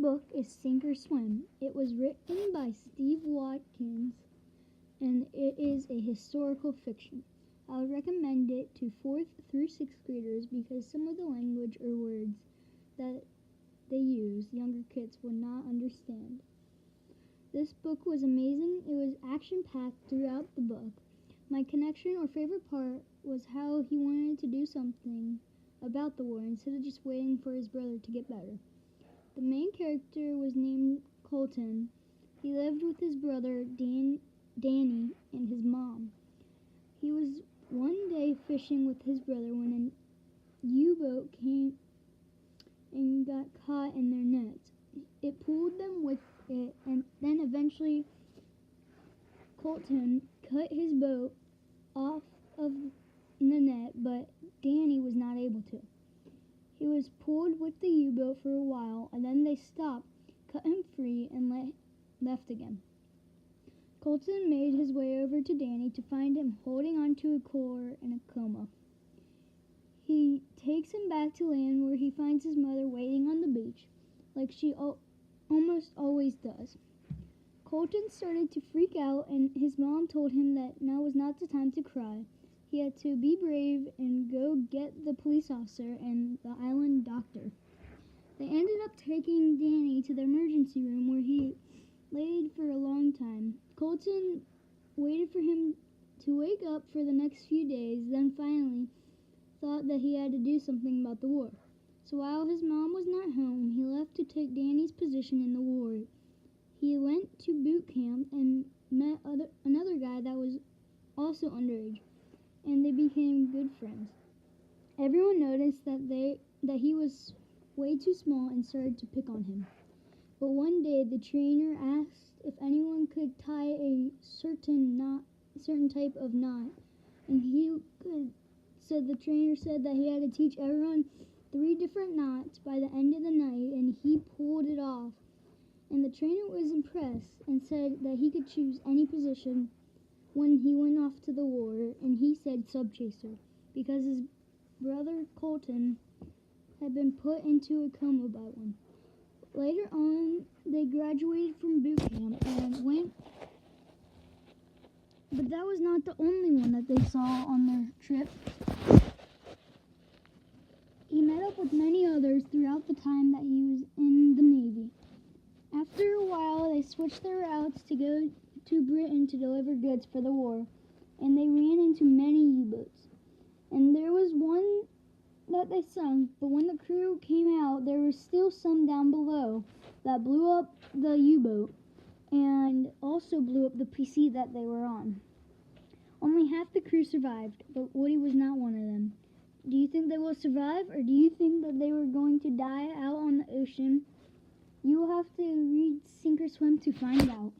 book is Sink or Swim. It was written by Steve Watkins, and it is a historical fiction. I would recommend it to 4th through 6th graders because some of the language or words that they use younger kids would not understand. This book was amazing. It was action-packed throughout the book. My connection or favorite part was how he wanted to do something about the war instead of just waiting for his brother to get better. The main character was named Colton. He lived with his brother Danny and his mom. He was one day fishing with his brother when a U-boat came and got caught in their nets. It pulled them with it, and then eventually Colton cut his boat off of the net, but Danny was not able to. He was pulled with the U-boat for a while, and then they stopped, cut him free, and left again. Colton made his way over to Danny to find him holding onto a cord in a coma. He takes him back to land where he finds his mother waiting on the beach, like she almost always does. Colton started to freak out, and his mom told him that now was not the time to cry. He had to be brave and go get the police officer and the island doctor. They ended up taking Danny to the emergency room where he laid for a long time. Colton waited for him to wake up for the next few days, then finally thought that he had to do something about the war. So while his mom was not home, he left to take Danny's position in the war. He went to boot camp and met another guy that was also underage, and they became good friends. Everyone noticed that he was way too small and started to pick on him. But one day the trainer asked if anyone could tie a certain type of knot, and he could. So the trainer said that he had to teach everyone 3 different knots by the end of the night, and he pulled it off. And the trainer was impressed and said that he could choose any position when he went off to the war, and he said subchaser because his brother Colton had been put into a coma by one. Later on, they graduated from boot camp and went, but that was not the only one that they saw on their trip. He met up with many others throughout the time that he was in the Navy. After a while, they switched their routes to go to Britain to deliver goods for the war, and they ran into many U-boats. And there was one that they sunk, but when the crew came out, there were still some down below that blew up the U-boat and also blew up the PC that they were on. Only half the crew survived, but Woody was not one of them. Do you think they will survive, or do you think that they were going to die out on the ocean? You will have to read Sink or Swim to find out.